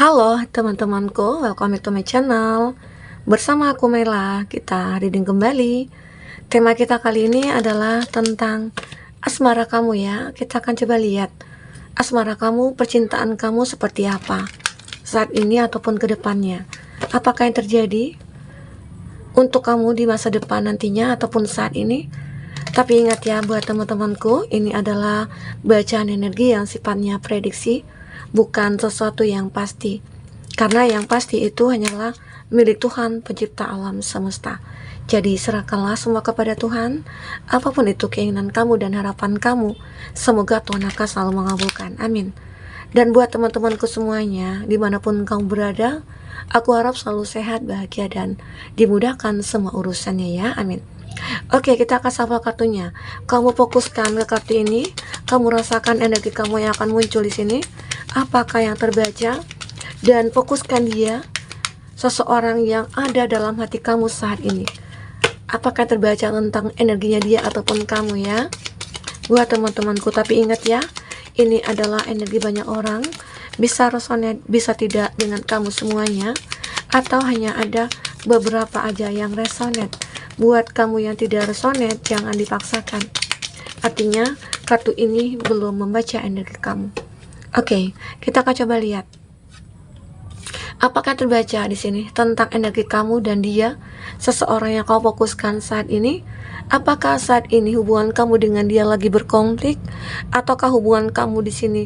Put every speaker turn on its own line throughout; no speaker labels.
Halo teman-temanku, welcome back to my channel. Bersama aku Mela, kita reading kembali. Tema kita kali ini adalah tentang asmara kamu ya. Kita akan coba lihat asmara kamu, percintaan kamu seperti apa saat ini ataupun ke depannya. Apakah yang terjadi untuk kamu di masa depan nantinya ataupun saat ini. Tapi ingat ya buat teman-temanku, ini adalah bacaan energi yang sifatnya prediksi, bukan sesuatu yang pasti. Karena yang pasti itu hanyalah milik Tuhan pencipta alam semesta. Jadi serahkanlah semua kepada Tuhan. Apapun itu keinginan kamu dan harapan kamu, semoga Tuhan akan selalu mengabulkan. Amin. Dan buat teman-temanku semuanya, dimanapun kamu berada, aku harap selalu sehat, bahagia, dan dimudahkan semua urusannya ya. Amin. Oke, kita akan shuffle kartunya. Kamu fokuskan ke kartu ini. Kamu rasakan energi kamu yang akan muncul di sini. Apakah yang terbaca? Dan fokuskan dia, seseorang yang ada dalam hati kamu saat ini. Apakah terbaca tentang energinya dia ataupun kamu ya? Buat teman-temanku, tapi ingat ya, ini adalah energi banyak orang. Bisa resonate, bisa tidak dengan kamu semuanya, atau hanya ada beberapa aja yang resonate. Buat kamu yang tidak resonate, jangan dipaksakan. Artinya, kartu ini belum membaca energi kamu. Oke, kita akan coba lihat. Apakah terbaca di sini tentang energi kamu dan dia, seseorang yang kau fokuskan saat ini? Apakah saat ini hubungan kamu dengan dia lagi berkonflik, ataukah hubungan kamu di sini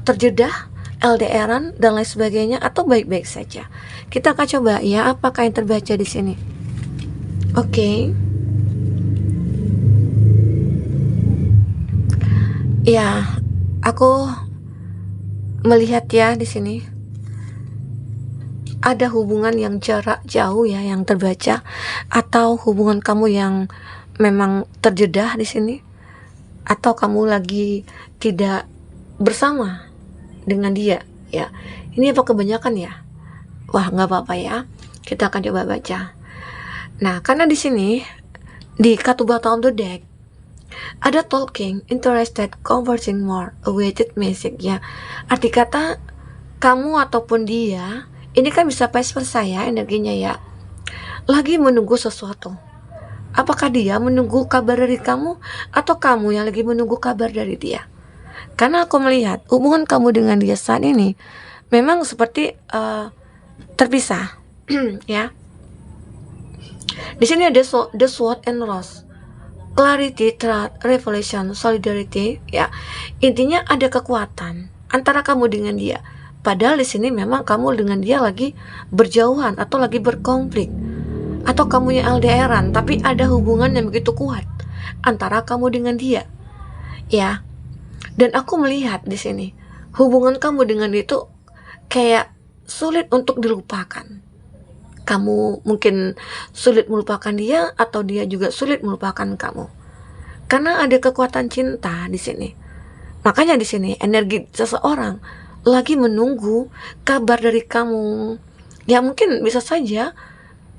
terjedah, LDRan dan lain sebagainya, atau baik-baik saja? Kita akan coba ya, apakah yang terbaca di sini? Oke. Ya, aku melihat ya di sini ada hubungan yang jarak jauh ya yang terbaca, atau hubungan kamu yang memang terjedah di sini, atau kamu lagi tidak bersama dengan dia ya. Ini apa kebanyakan ya? Wah, nggak apa-apa ya. Kita akan coba baca. Nah, karena di sini di kartu bottom of the deck ada talking, interested, conversing more, awaited message ya. Arti kata kamu ataupun dia, ini kan bisa vice versa ya energinya ya. Lagi menunggu sesuatu. Apakah dia menunggu kabar dari kamu, atau kamu yang lagi menunggu kabar dari dia? Karena aku melihat hubungan kamu dengan dia saat ini memang seperti terpisah ya. Di sini ada the sword and rose, clarity, trust, revelation, solidarity ya. Intinya ada kekuatan antara kamu dengan dia. Padahal di sini memang kamu dengan dia lagi berjauhan atau lagi berkonflik, atau kamu yang LDRan, tapi ada hubungan yang begitu kuat antara kamu dengan dia ya. Dan aku melihat di sini hubungan kamu dengan dia itu kayak sulit untuk dilupakan. Kamu mungkin sulit melupakan dia, atau dia juga sulit melupakan kamu. Karena ada kekuatan cinta di sini. Makanya di sini energi seseorang lagi menunggu kabar dari kamu. Ya mungkin bisa saja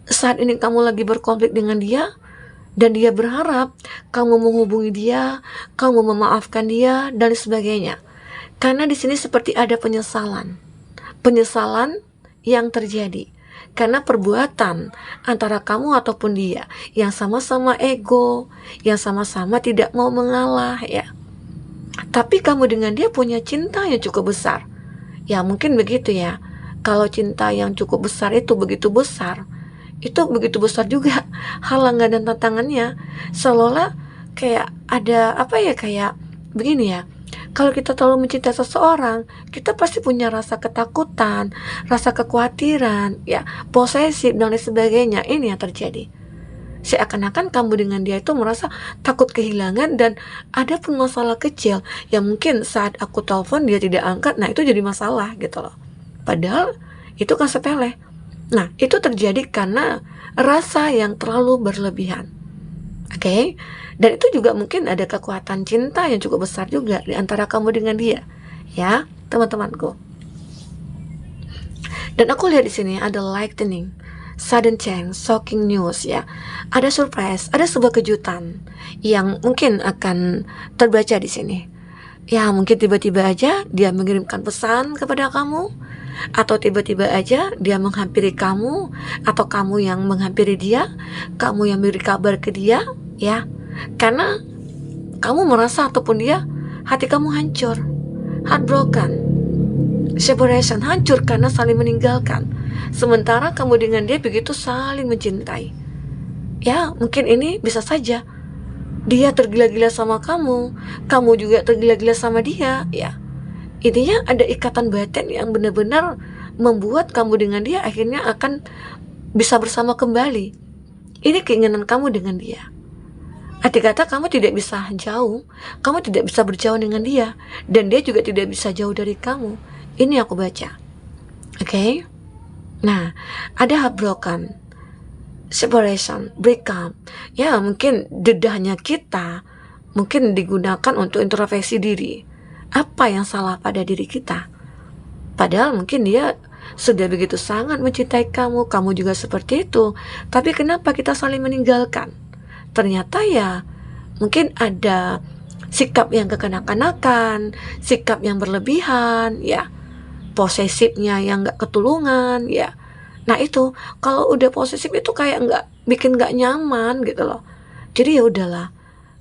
saat ini kamu lagi berkonflik dengan dia, dan dia berharap kamu menghubungi dia, kamu memaafkan dia, dan sebagainya. Karena di sini seperti ada penyesalan yang terjadi karena perbuatan antara kamu ataupun dia yang sama-sama ego, yang sama-sama tidak mau mengalah ya. Tapi kamu dengan dia punya cinta yang cukup besar. Ya mungkin begitu ya. Kalau cinta yang cukup besar itu begitu besar juga halangan dan tantangannya. Seolah kayak ada apa ya, kayak begini ya. Kalau kita terlalu mencintai seseorang, kita pasti punya rasa ketakutan, rasa kekhawatiran, ya, posesif dan lain sebagainya. Ini yang terjadi. Seakan-akan kamu dengan dia itu merasa takut kehilangan, dan ada pun masalah kecil yang mungkin saat aku telepon dia tidak angkat, nah itu jadi masalah gitu loh. Padahal itu kan sepele. Nah, itu terjadi karena rasa yang terlalu berlebihan. Oke. Dan itu juga mungkin ada kekuatan cinta yang cukup besar juga di antara kamu dengan dia. Ya, teman-temanku. Dan aku lihat di sini ada lightning, sudden change, shocking news ya. Ada surprise, ada sebuah kejutan yang mungkin akan terbaca di sini. Ya, mungkin tiba-tiba aja dia mengirimkan pesan kepada kamu, atau tiba-tiba aja dia menghampiri kamu, atau kamu yang menghampiri dia, kamu yang beri kabar ke dia, ya. Karena kamu merasa ataupun dia, hati kamu hancur, heartbroken, separation, hancur karena saling meninggalkan. Sementara kamu dengan dia begitu saling mencintai. Ya, mungkin ini bisa saja dia tergila-gila sama kamu juga tergila-gila sama dia, ya. Intinya ada ikatan batin yang benar-benar membuat kamu dengan dia akhirnya akan bisa bersama kembali. Ini keinginan kamu dengan dia. Arti kata kamu tidak bisa jauh, kamu tidak bisa berjauh dengan dia, dan dia juga tidak bisa jauh dari kamu. Ini aku baca. Oke? Nah, ada heartbroken, separation, breakup. Ya, mungkin dedahnya kita mungkin digunakan untuk introspeksi diri. Apa yang salah pada diri kita? Padahal mungkin dia sudah begitu sangat mencintai kamu, kamu juga seperti itu. Tapi kenapa kita saling meninggalkan? Ternyata ya mungkin ada sikap yang kekanak-kanakan, sikap yang berlebihan, ya, posesifnya yang gak ketulungan, ya. Nah itu, kalau udah posesif itu kayak bikin gak nyaman gitu loh. Jadi ya udahlah,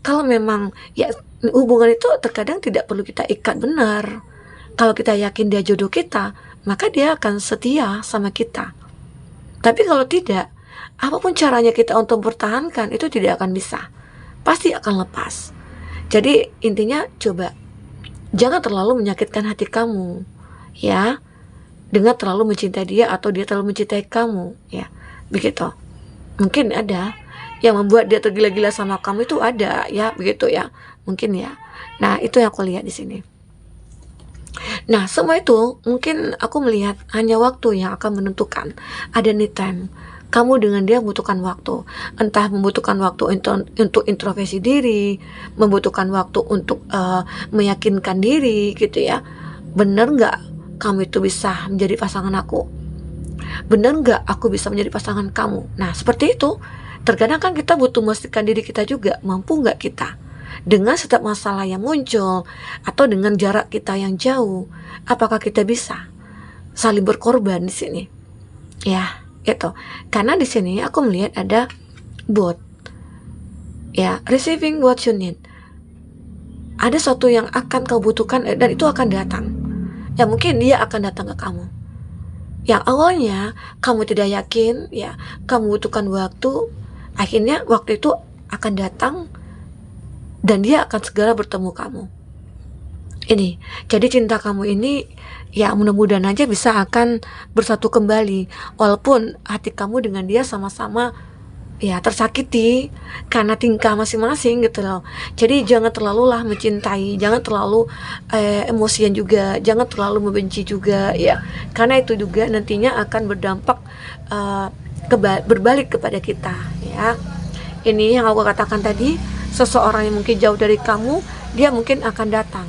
kalau memang ya hubungan itu terkadang tidak perlu kita ikat benar. Kalau kita yakin dia jodoh kita, maka dia akan setia sama kita. Tapi kalau tidak, apapun caranya kita untuk mempertahankan itu tidak akan bisa, pasti akan lepas. Jadi intinya coba jangan terlalu menyakitkan hati kamu, ya, dengan terlalu mencintai dia atau dia terlalu mencintai kamu, ya, begitu. Mungkin ada yang membuat dia tergila-gila sama kamu, itu ada, ya, begitu ya, mungkin ya. Nah itu yang aku lihat di sini. Nah semua itu mungkin aku melihat hanya waktu yang akan menentukan. Ada need time. Kamu dengan dia membutuhkan waktu, entah membutuhkan waktu untuk introspeksi diri, membutuhkan waktu untuk meyakinkan diri gitu ya. Bener nggak kamu itu bisa menjadi pasangan aku? Bener nggak aku bisa menjadi pasangan kamu? Nah seperti itu. Terkadang kan kita butuh memastikan diri kita juga, mampu nggak kita dengan setiap masalah yang muncul atau dengan jarak kita yang jauh, apakah kita bisa saling berkorban di sini? Ya. Gitu. Karena di sini aku melihat ada both, ya, receiving what you need. Ada sesuatu yang akan kau butuhkan dan itu akan datang. Ya mungkin dia akan datang ke kamu. Yang awalnya kamu tidak yakin, ya, kamu butuhkan waktu, akhirnya waktu itu akan datang dan dia akan segera bertemu kamu. Ini, jadi cinta kamu ini ya mudah-mudahan aja bisa akan bersatu kembali, walaupun hati kamu dengan dia sama-sama ya tersakiti karena tingkah masing-masing gitu loh. Jadi jangan terlalu lah mencintai, jangan terlalu emosian juga, jangan terlalu membenci juga, ya, karena itu juga nantinya akan berdampak berbalik kepada kita, ya. Ini yang aku katakan tadi, seseorang yang mungkin jauh dari kamu, dia mungkin akan datang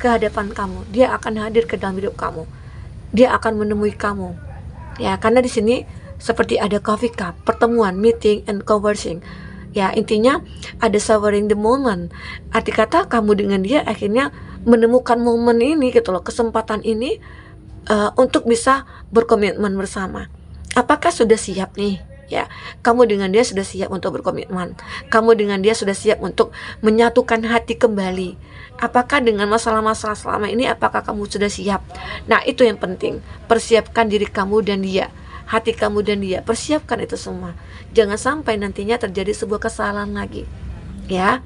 ke hadapan kamu, dia akan hadir ke dalam hidup kamu, dia akan menemui kamu, ya, karena di sini seperti ada coffee cup, pertemuan, meeting and conversing, ya, intinya ada savoring the moment. Arti kata kamu dengan dia akhirnya menemukan momen ini gitu loh, kesempatan ini untuk bisa berkomitmen bersama. Apakah sudah siap nih? Ya, kamu dengan dia sudah siap untuk berkomitmen. Kamu dengan dia sudah siap untuk menyatukan hati kembali. Apakah dengan masalah-masalah selama ini, apakah kamu sudah siap? Nah, itu yang penting. Persiapkan diri kamu dan dia, hati kamu dan dia. Persiapkan itu semua. Jangan sampai nantinya terjadi sebuah kesalahan lagi. Ya,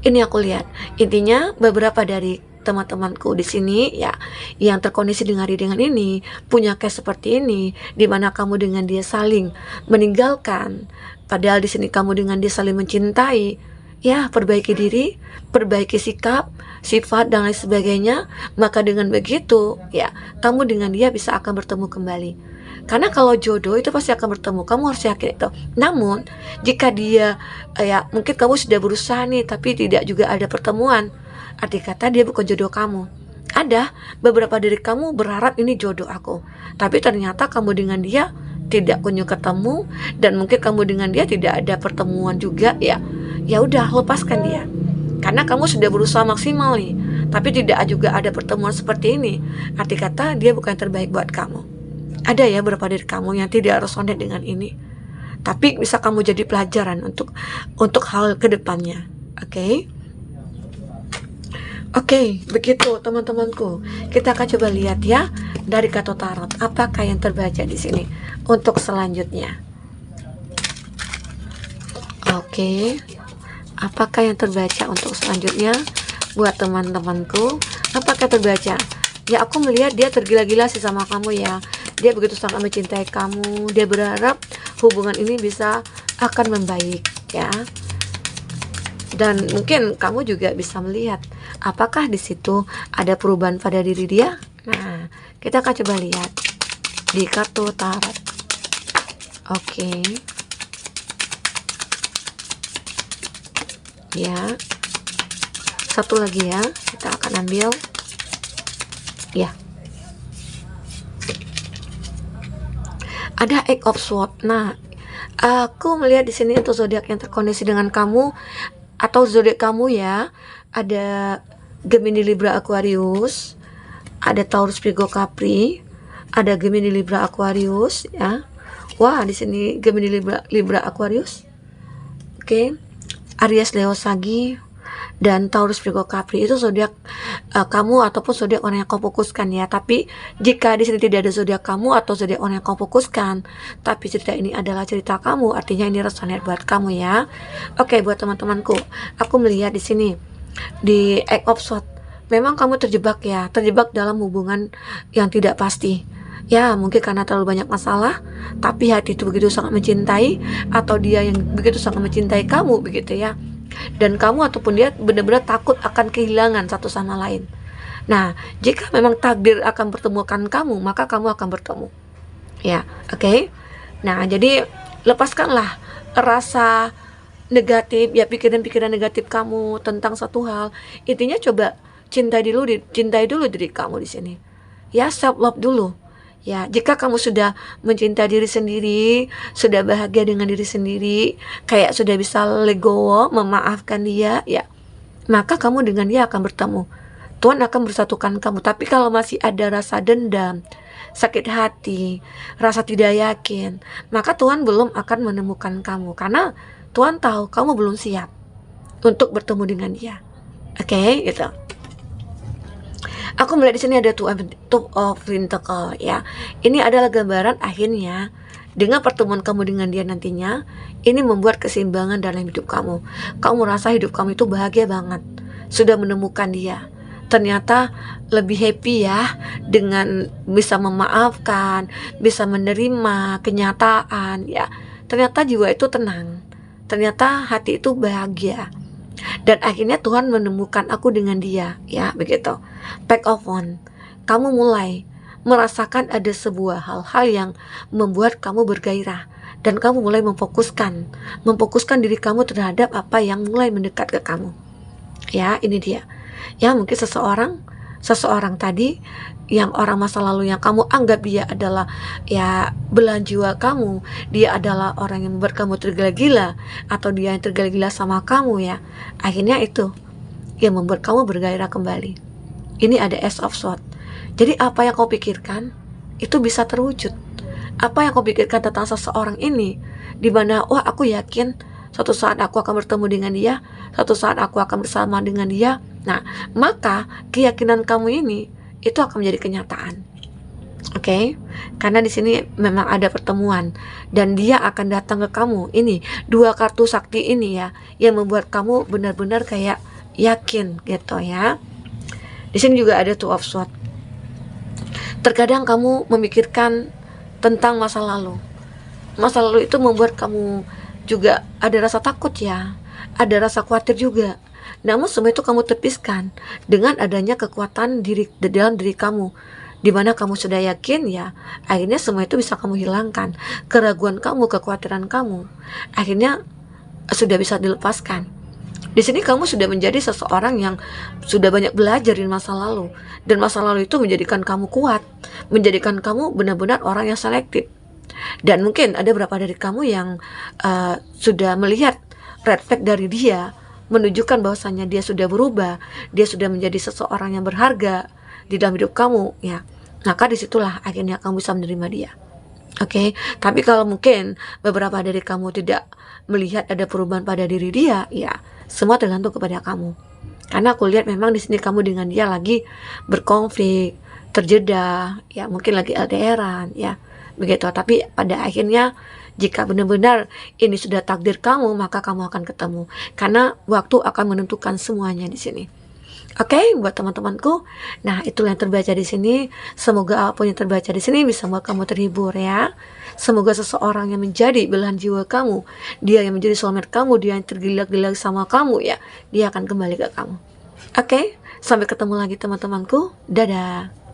ini aku lihat. Intinya beberapa dari teman-temanku di sini ya yang terkondisi dengan ini punya case seperti ini, di mana kamu dengan dia saling meninggalkan, padahal di sini kamu dengan dia saling mencintai. Ya, perbaiki diri, perbaiki sikap, sifat dan lain sebagainya. Maka dengan begitu ya kamu dengan dia bisa akan bertemu kembali. Karena kalau jodoh itu pasti akan bertemu, kamu harus yakin itu. Namun jika dia ya mungkin kamu sudah berusaha nih tapi tidak juga ada pertemuan, arti kata dia bukan jodoh kamu. Ada beberapa dari kamu berharap ini jodoh aku, tapi ternyata kamu dengan dia tidak kunjung ketemu, dan mungkin kamu dengan dia tidak ada pertemuan juga, ya. Ya udah, lepaskan dia. Karena kamu sudah berusaha maksimal nih, tapi tidak juga ada pertemuan seperti ini, arti kata dia bukan yang terbaik buat kamu. Ada ya beberapa dari kamu yang tidak resonate dengan ini, tapi bisa kamu jadi pelajaran untuk hal kedepannya. Oke, begitu teman-temanku. Kita akan coba lihat ya dari kartu tarot apakah yang terbaca di sini untuk selanjutnya. Oke, apakah yang terbaca untuk selanjutnya buat teman-temanku? Apakah terbaca? Ya, aku melihat dia tergila-gila sih sama kamu ya. Dia begitu sangat mencintai kamu. Dia berharap hubungan ini akan membaik ya. Dan mungkin kamu juga bisa melihat apakah di situ ada perubahan pada diri dia. Nah, kita akan coba lihat di kartu tarot. Oke. Ya. Satu lagi ya, kita akan ambil. Ya. Ada Eight of Swords. Nah, aku melihat di sini untuk zodiak yang terkoneksi dengan kamu atau zodiak kamu ya, ada Gemini, Libra, Aquarius, ada Taurus, Virgo, Capri, ada Gemini, Libra, Aquarius ya. Wah, di sini Gemini, Libra, Aquarius. Oke. Aries, Leo, Sagi, dan Taurus, Virgo, Capri itu zodiak kamu ataupun zodiak orang yang kau fokuskan ya. Tapi jika di sini tidak ada zodiak kamu atau zodiak orang yang kau fokuskan, tapi cerita ini adalah cerita kamu, artinya ini resonate buat kamu ya. Oke, buat teman-temanku, aku melihat di sini di Eight of Swords, memang kamu terjebak dalam hubungan yang tidak pasti. Ya, mungkin karena terlalu banyak masalah, tapi hati itu begitu sangat mencintai, atau dia yang begitu sangat mencintai kamu begitu ya. Dan kamu ataupun dia benar-benar takut akan kehilangan satu sama lain. Nah, jika memang takdir akan pertemukan kamu, maka kamu akan bertemu. Ya, oke. Nah, jadi lepaskanlah rasa negatif, ya pikiran-pikiran negatif kamu tentang satu hal. Intinya coba cintai dulu diri kamu di sini. Ya, self love dulu. Ya, jika kamu sudah mencintai diri sendiri, sudah bahagia dengan diri sendiri, kayak sudah bisa legowo, memaafkan dia, ya, maka kamu dengan dia akan bertemu. Tuhan akan bersatukan kamu. Tapi kalau masih ada rasa dendam, sakit hati, rasa tidak yakin, maka Tuhan belum akan menemukan kamu. Karena Tuhan tahu kamu belum siap untuk bertemu dengan dia. Oke, gitu. Aku melihat di sini ada Two of Pentacles ya. Ini adalah gambaran akhirnya dengan pertemuan kamu dengan dia nantinya, ini membuat keseimbangan dalam hidup kamu. Kamu merasa hidup kamu itu bahagia banget, sudah menemukan dia. Ternyata lebih happy ya, dengan bisa memaafkan, bisa menerima kenyataan ya. Ternyata jiwa itu tenang, ternyata hati itu bahagia. Dan akhirnya Tuhan menemukan aku dengan dia, ya begitu. Pack of Wands, kamu mulai merasakan ada sebuah hal-hal yang membuat kamu bergairah, dan kamu mulai memfokuskan diri kamu terhadap apa yang mulai mendekat ke kamu. Ya, ini dia. Ya, mungkin seseorang tadi yang orang masa lalu yang kamu anggap dia adalah ya belahan jiwa kamu, dia adalah orang yang membuat kamu tergila-gila, atau dia yang tergila-gila sama kamu ya, akhirnya itu yang membuat kamu bergairah kembali. Ini ada Ace of Swords. Jadi apa yang kau pikirkan itu bisa terwujud. Apa yang kau pikirkan tentang seseorang ini, dimana wah aku yakin suatu saat aku akan bertemu dengan dia, suatu saat aku akan bersama dengan dia. Nah, maka keyakinan kamu ini itu akan menjadi kenyataan. Oke? Karena di sini memang ada pertemuan dan dia akan datang ke kamu. Ini dua kartu sakti ini ya yang membuat kamu benar-benar kayak yakin gitu ya. Di sini juga ada Two of Swords. Terkadang kamu memikirkan tentang masa lalu. Masa lalu itu membuat kamu juga ada rasa takut ya, ada rasa khawatir juga. Namun semua itu kamu tepiskan dengan adanya kekuatan dalam diri kamu, dimana kamu sudah yakin ya, akhirnya semua itu bisa kamu hilangkan. Keraguan kamu, kekhawatiran kamu, akhirnya sudah bisa dilepaskan. Di sini kamu sudah menjadi seseorang yang sudah banyak belajar di masa lalu, dan masa lalu itu menjadikan kamu kuat, menjadikan kamu benar-benar orang yang selektif. Dan mungkin ada beberapa dari kamu yang sudah melihat red flag dari dia, menunjukkan bahwasannya dia sudah berubah, dia sudah menjadi seseorang yang berharga di dalam hidup kamu, ya, maka disitulah akhirnya kamu bisa menerima dia. Oke, tapi kalau mungkin beberapa dari kamu tidak melihat ada perubahan pada diri dia, ya semua tergantung kepada kamu. Karena aku lihat memang di sini kamu dengan dia lagi berkonflik, terjeda, ya mungkin lagi LDRan, ya begitu. Tapi pada akhirnya jika benar-benar ini sudah takdir kamu, maka kamu akan ketemu. Karena waktu akan menentukan semuanya di sini. Oke, buat teman-temanku. Nah, itulah yang terbaca di sini. Semoga apapun yang terbaca di sini bisa membuat kamu terhibur ya. Semoga seseorang yang menjadi belahan jiwa kamu, dia yang menjadi soulmate kamu, dia yang tergila-gila sama kamu ya, dia akan kembali ke kamu. Oke, sampai ketemu lagi teman-temanku. Dadah.